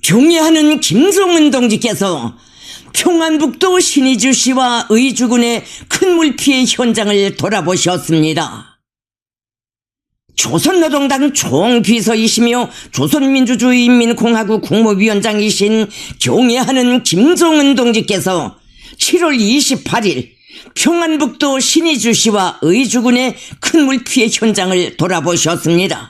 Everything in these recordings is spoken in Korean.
경애하는 김정은 동지께서 평안북도 신의주시와 의주군의 큰 물피해 현장을 돌아보셨습니다. 조선노동당 총비서이시며 조선민주주의인민공화국 국무위원장이신 경애하는 김정은 동지께서 7월 28일 평안북도 신의주시와 의주군의 큰 물피해 현장을 돌아보셨습니다.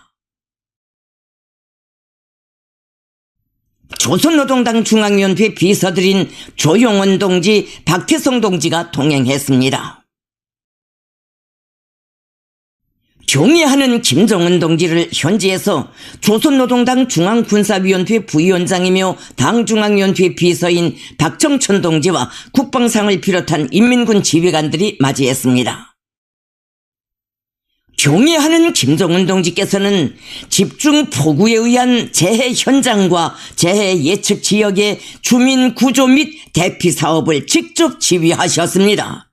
조선노동당 중앙위원회 비서들인 조용원 동지, 박태성 동지가 동행했습니다. 경애하는 김정은 동지를 현지에서 조선노동당 중앙군사위원회 부위원장이며 당중앙위원회 비서인 박정천 동지와 국방상을 비롯한 인민군 지휘관들이 맞이했습니다. 경애하는 김정은 동지께서는 집중 폭우에 의한 재해 현장과 재해 예측 지역의 주민 구조 및 대피 사업을 직접 지휘하셨습니다.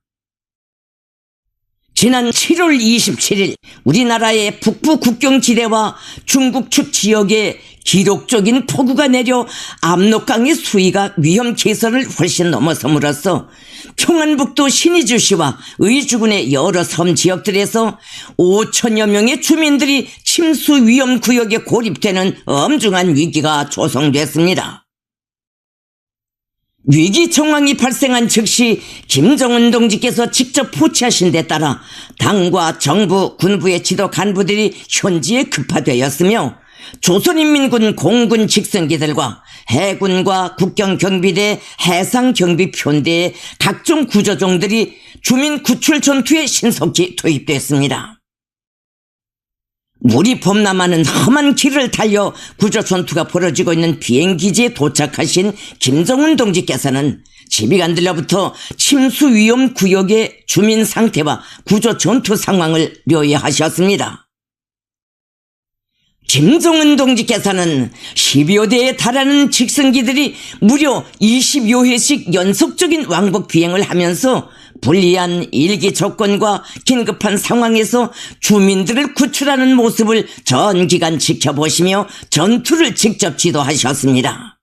지난 7월 27일 우리나라의 북부 국경지대와 중국 측 지역에 기록적인 폭우가 내려 압록강의 수위가 위험 계선을 훨씬 넘어섬으로써 평안북도 신의주시와 의주군의 여러 섬 지역들에서 5천여 명의 주민들이 침수 위험 구역에 고립되는 엄중한 위기가 조성됐습니다. 위기 정황이 발생한 즉시 김정은 동지께서 직접 포치하신 데 따라 당과 정부, 군부의 지도 간부들이 현지에 급파되었으며 조선인민군 공군 직승기들과 해군과 국경경비대, 해상경비편대의 각종 구조종들이 주민 구출 전투에 신속히 투입됐습니다. 물이 범람하는 험한 길을 달려 구조 전투가 벌어지고 있는 비행기지에 도착하신 김정은 동지께서는 지휘관들로부터 침수 위험 구역의 주민 상태와 구조 전투 상황을 료해하셨습니다. 김정은 동지께서는 10여 대에 달하는 직승기들이 무려 20여 회씩 연속적인 왕복 비행을 하면서 불리한 일기 조건과 긴급한 상황에서 주민들을 구출하는 모습을 전 기간 지켜보시며 전투를 직접 지도하셨습니다.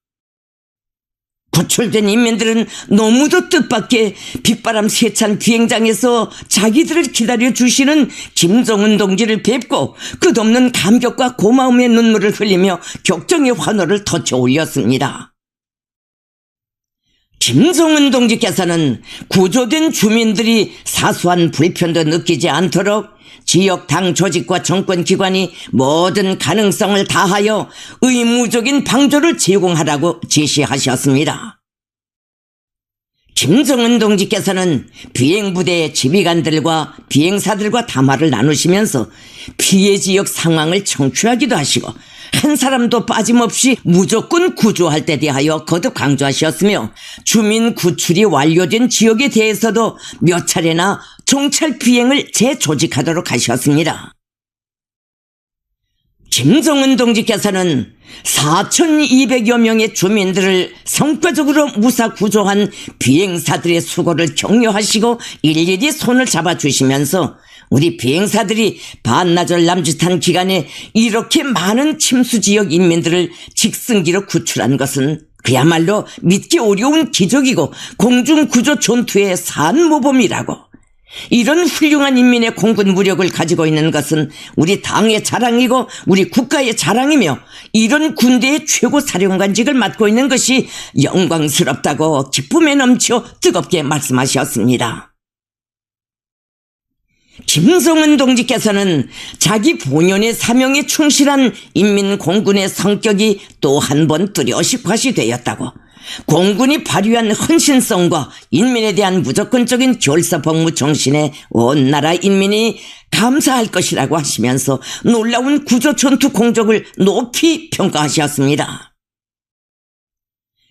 구출된 인민들은 너무도 뜻밖의 빗바람 세찬 비행장에서 자기들을 기다려주시는 김정은 동지를 뵙고 끝없는 감격과 고마움의 눈물을 흘리며 격정의 환호를 터쳐 올렸습니다. 김정은 동지께서는 구조된 주민들이 사소한 불편도 느끼지 않도록 지역 당 조직과 정권기관이 모든 가능성을 다하여 의무적인 방조를 제공하라고 지시하셨습니다. 김정은 동지께서는 비행부대의 지휘관들과 비행사들과 담화를 나누시면서 피해 지역 상황을 청취하기도 하시고 한 사람도 빠짐없이 무조건 구조할 때 대하여 거듭 강조하셨으며 주민 구출이 완료된 지역에 대해서도 몇 차례나 정찰 비행을 재조직하도록 하셨습니다. 김정은 동지께서는 4,200여 명의 주민들을 성과적으로 무사 구조한 비행사들의 수고를 격려하시고 일일이 손을 잡아주시면서 우리 비행사들이 반나절 남짓한 기간에 이렇게 많은 침수 지역 인민들을 직승기로 구출한 것은 그야말로 믿기 어려운 기적이고 공중구조 전투의 산모범이라고. 이런 훌륭한 인민의 공군 무력을 가지고 있는 것은 우리 당의 자랑이고 우리 국가의 자랑이며 이런 군대의 최고 사령관직을 맡고 있는 것이 영광스럽다고 기쁨에 넘쳐 뜨겁게 말씀하셨습니다. 김정은 동지께서는 자기 본연의 사명에 충실한 인민공군의 성격이 또 한 번 뚜렷이 과시되었다고, 공군이 발휘한 헌신성과 인민에 대한 무조건적인 결사복무 정신에 온 나라 인민이 감사할 것이라고 하시면서 놀라운 구조전투 공적을 높이 평가하셨습니다.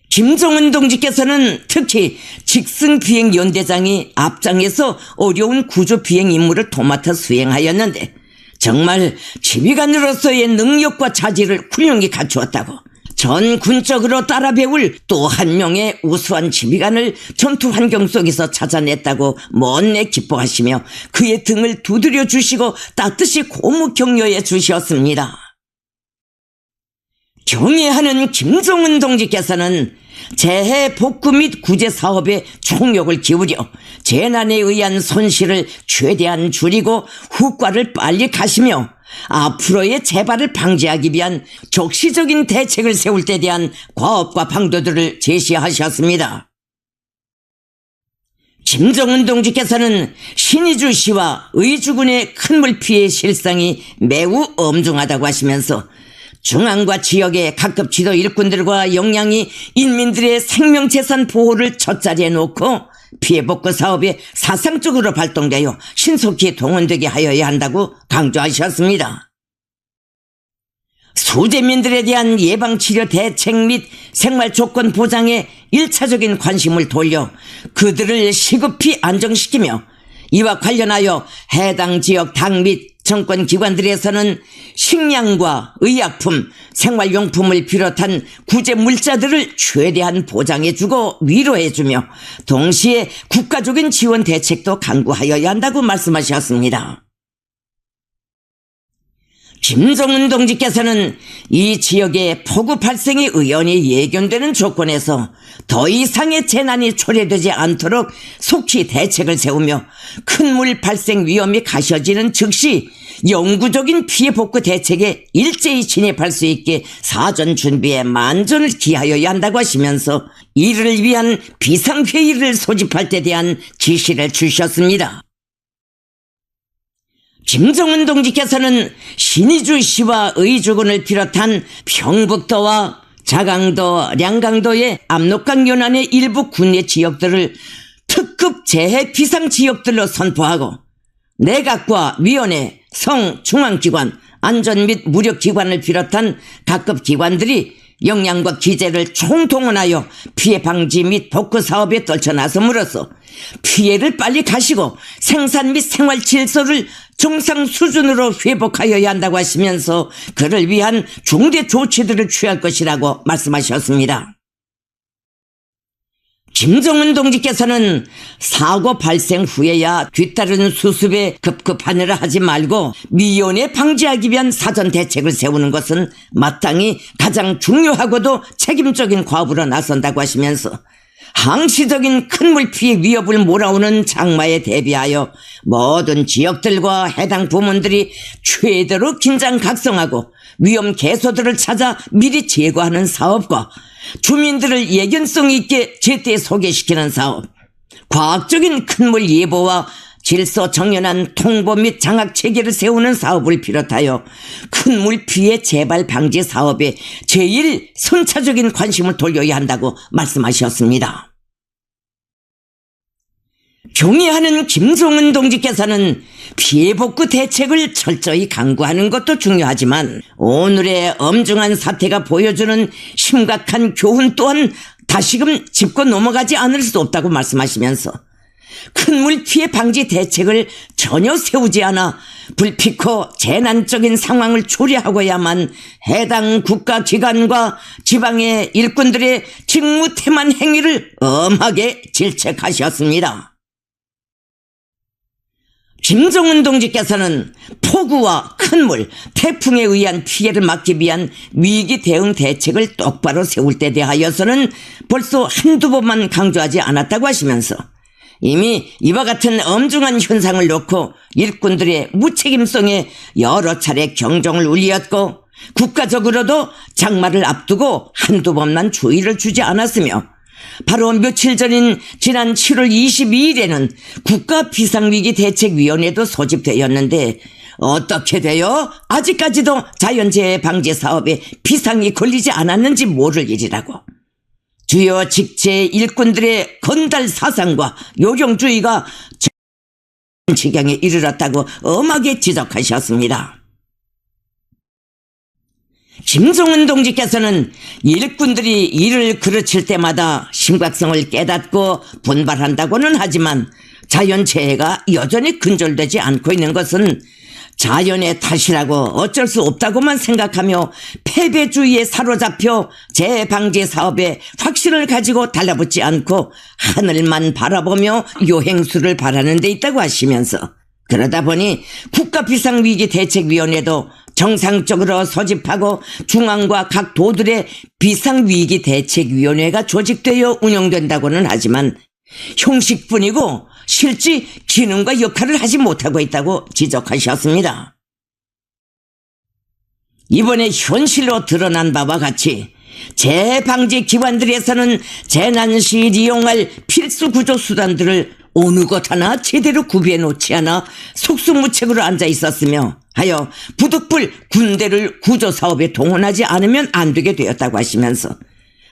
김정은 동지께서는 특히 직승비행연대장이 앞장에서 어려운 구조비행 임무를 도맡아 수행하였는데 정말 지휘관으로서의 능력과 자질을 훌륭히 갖추었다고, 전 군적으로 따라 배울 또 한 명의 우수한 지휘관을 전투 환경 속에서 찾아냈다고 못내 기뻐하시며 그의 등을 두드려 주시고 따뜻이 고무 격려해 주셨습니다. 경애하는 김종은 동지께서는 재해 복구 및 구제 사업에 총력을 기울여 재난에 의한 손실을 최대한 줄이고 후과를 빨리 가시며 앞으로의 재발을 방지하기 위한 적시적인 대책을 세울 때 대한 과업과 방도들을 제시하셨습니다. 김종은 동지께서는 신의주시와 의주군의 큰 물피해 실상이 매우 엄중하다고 하시면서 중앙과 지역의 각급 지도 일꾼들과 역량이 인민들의 생명재산 보호를 첫자리에 놓고 피해복구 사업에 사상적으로 발동되어 신속히 동원되게 하여야 한다고 강조하셨습니다. 수재민들에 대한 예방치료 대책 및 생활조건 보장에 1차적인 관심을 돌려 그들을 시급히 안정시키며 이와 관련하여 해당 지역 당 및 정권기관들에서는 식량과 의약품, 생활용품을 비롯한 구제물자들을 최대한 보장해주고 위로해주며 동시에 국가적인 지원 대책도 강구하여야 한다고 말씀하셨습니다. 김종은 동지께서는 이 지역의 폭우 발생의 의연이 예견되는 조건에서 더 이상의 재난이 초래되지 않도록 속히 대책을 세우며 큰 물 발생 위험이 가셔지는 즉시 영구적인 피해 복구 대책에 일제히 진입할 수 있게 사전 준비에 만전을 기하여야 한다고 하시면서 이를 위한 비상회의를 소집할 때 대한 지시를 주셨습니다. 김종은 동지께서는 신의주시와 의주군을 비롯한 평북도와 자강도, 량강도의 압록강 연안의 일부 군내 지역들을 특급 재해 비상 지역들로 선포하고 내각과 위원회, 성, 중앙기관, 안전 및 무력기관을 비롯한 각급 기관들이 역량과 기재를 총동원하여 피해 방지 및 복구 사업에 떨쳐나섬으로써 피해를 빨리 가시고 생산 및 생활 질서를 정상 수준으로 회복하여야 한다고 하시면서 그를 위한 중대 조치들을 취할 것이라고 말씀하셨습니다. 김종은 동지께서는 사고 발생 후에야 뒤따른 수습에 급급하느라 하지 말고 미연에 방지하기 위한 사전 대책을 세우는 것은 마땅히 가장 중요하고도 책임적인 과업으로 나선다고 하시면서 항시적인 큰 물피해 위협을 몰아오는 장마에 대비하여 모든 지역들과 해당 부문들이 최대로 긴장 각성하고 위험 개소들을 찾아 미리 제거하는 사업과 주민들을 예견성 있게 제때 소개시키는 사업, 과학적인 큰 물 예보와 질서 정연한 통보 및 장악 체계를 세우는 사업을 비롯하여 큰 물 피해 재발 방지 사업에 제일 선차적인 관심을 돌려야 한다고 말씀하셨습니다. 경애하는 김종은 동지께서는 피해 복구 대책을 철저히 강구하는 것도 중요하지만 오늘의 엄중한 사태가 보여주는 심각한 교훈 또한 다시금 짚고 넘어가지 않을 수 없다고 말씀하시면서 큰 물 피해 방지 대책을 전혀 세우지 않아 불필코 재난적인 상황을 초래하고야만 해당 국가기관과 지방의 일꾼들의 직무태만 행위를 엄하게 질책하셨습니다. 김종은 동지께서는 폭우와 큰 물, 태풍에 의한 피해를 막기 위한 위기 대응 대책을 똑바로 세울 때 대하여서는 벌써 한두 번만 강조하지 않았다고 하시면서 이미 이와 같은 엄중한 현상을 놓고 일꾼들의 무책임성에 여러 차례 경종을 울렸고 국가적으로도 장마를 앞두고 한두 번만 주의를 주지 않았으며 바로 며칠 전인 지난 7월 22일에는 국가비상위기대책위원회도 소집되었는데 어떻게 돼요? 아직까지도 자연재해 방지 사업에 비상이 걸리지 않았는지 모를 일이라고. 주요 직제 일꾼들의 건달 사상과 요령주의가 지경에 이르렀다고 엄하게 지적하셨습니다. 김종은 동지께서는 일꾼들이 일을 그르칠 때마다 심각성을 깨닫고 분발한다고는 하지만 자연재해가 여전히 근절되지 않고 있는 것은 자연의 탓이라고 어쩔 수 없다고만 생각하며 패배주의에 사로잡혀 재해방지 사업에 확신을 가지고 달라붙지 않고 하늘만 바라보며 요행수를 바라는 데 있다고 하시면서 그러다 보니 국가비상위기대책위원회도 정상적으로 소집하고 중앙과 각 도들의 비상위기대책위원회가 조직되어 운영된다고는 하지만 형식뿐이고 실제 기능과 역할을 하지 못하고 있다고 지적하셨습니다. 이번에 현실로 드러난 바와 같이 재해방지 기관들에서는 재난 시 이용할 필수 구조 수단들을 어느 것 하나 제대로 구비해 놓지 않아 속수무책으로 앉아 있었으며 하여 부득불 군대를 구조사업에 동원하지 않으면 안 되게 되었다고 하시면서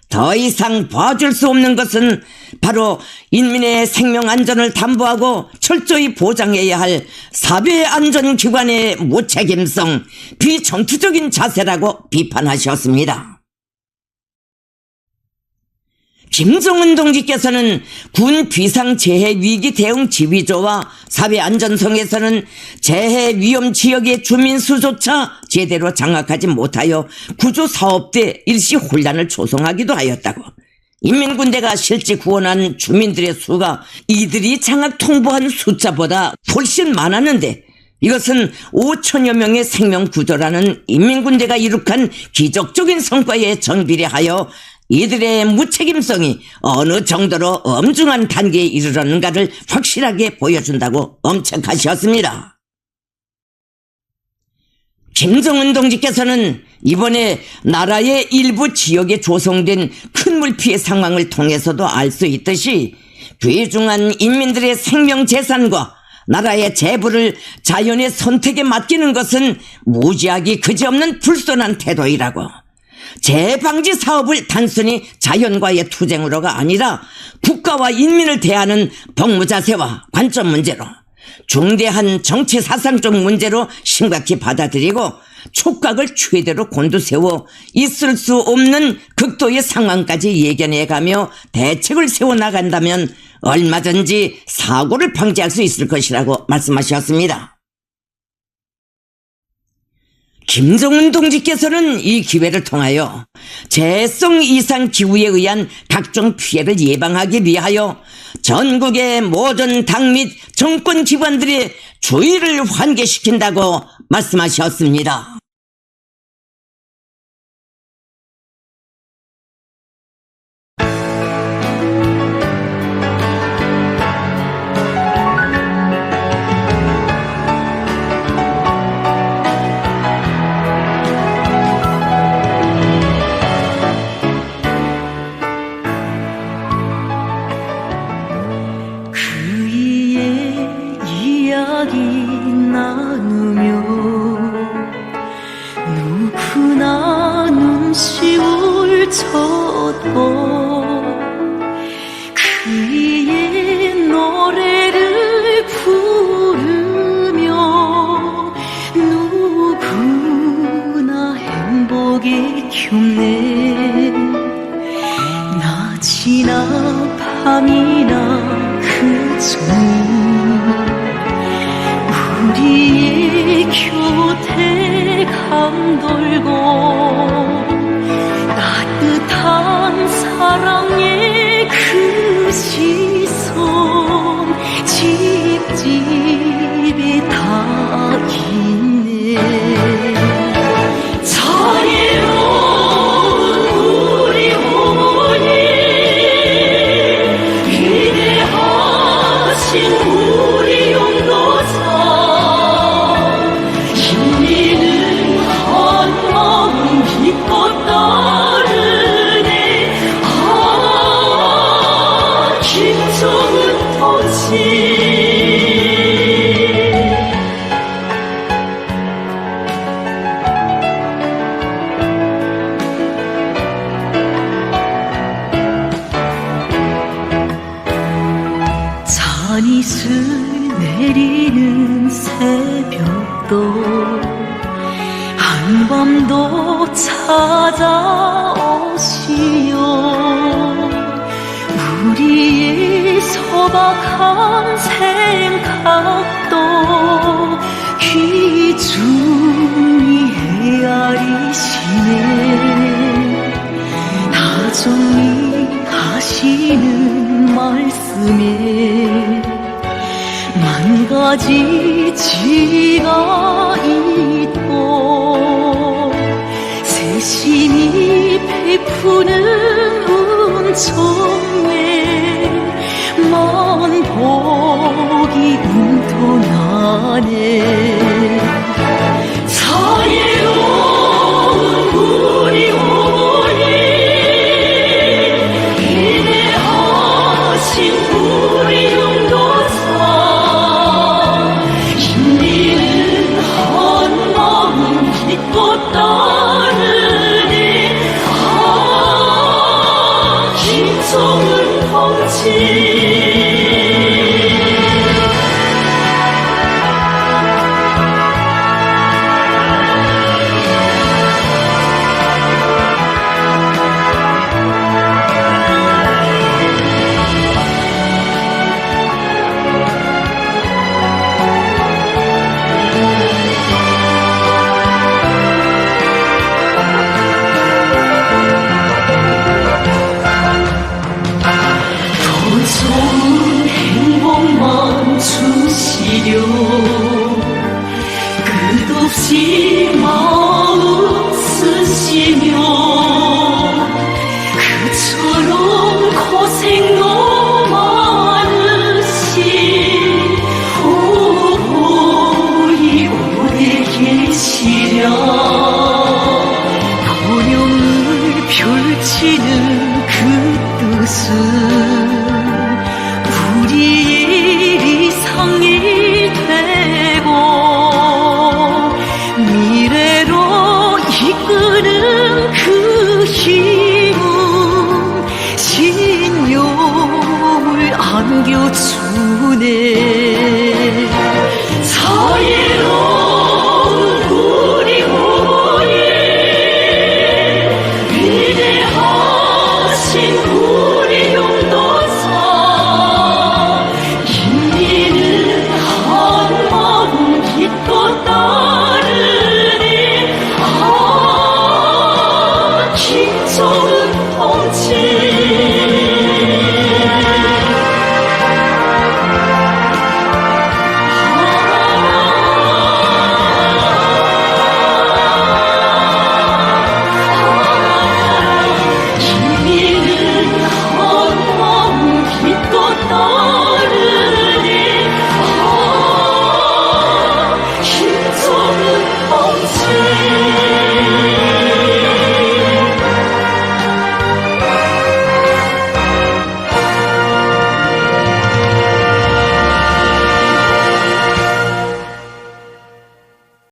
더 이상 봐줄 수 없는 것은 바로 인민의 생명 안전을 담보하고 철저히 보장해야 할 사회안전기관의 무책임성, 비전투적인 자세라고 비판하셨습니다. 김정은 동지께서는 군 비상재해위기 대응 지휘조와 사회안전성에서는 재해위험지역의 주민수조차 제대로 장악하지 못하여 구조사업 때 일시 혼란을 조성하기도 하였다고, 인민군대가 실제 구원한 주민들의 수가 이들이 장악 통보한 숫자보다 훨씬 많았는데 이것은 5천여 명의 생명구조라는 인민군대가 이룩한 기적적인 성과에 정비례하여 이들의 무책임성이 어느 정도로 엄중한 단계에 이르렀는가를 확실하게 보여준다고 엄청하셨습니다. 김정은 동지께서는 이번에 나라의 일부 지역에 조성된 큰 물피해 상황을 통해서도 알 수 있듯이 귀중한 인민들의 생명 재산과 나라의 재부를 자연의 선택에 맡기는 것은 무지하기 그지없는 불손한 태도이라고, 재해방지 사업을 단순히 자연과의 투쟁으로가 아니라 국가와 인민을 대하는 법무자세와 관점 문제로, 중대한 정치 사상적 문제로 심각히 받아들이고 촉각을 최대로 곤두세워 있을 수 없는 극도의 상황까지 예견해가며 대책을 세워나간다면 얼마든지 사고를 방지할 수 있을 것이라고 말씀하셨습니다. 김정은 동지께서는 이 기회를 통하여 재해성 이상 기후에 의한 각종 피해를 예방하기 위하여 전국의 모든 당 및 정권 기관들의 주의를 환기시킨다고 말씀하셨습니다. 나누며 누구나 눈시울 쳐도 그의 노래를 부르며 누구나 행복에 겹네. 낮이나 밤이나 그저니 우리의 곁에 감돌고 따뜻한 사랑의 그 시선 집집에 다 있네. 자유로운 우리 어머니, 위대하신 우리 용도자, 잔이슬 내리는 새벽도 한밤도 찾아오시오. 우리의 소박한 생각도 귀중히 헤아리시네. 다정히 하시는 말씀에 만 가지 지가 있고 신이 베푸는 은총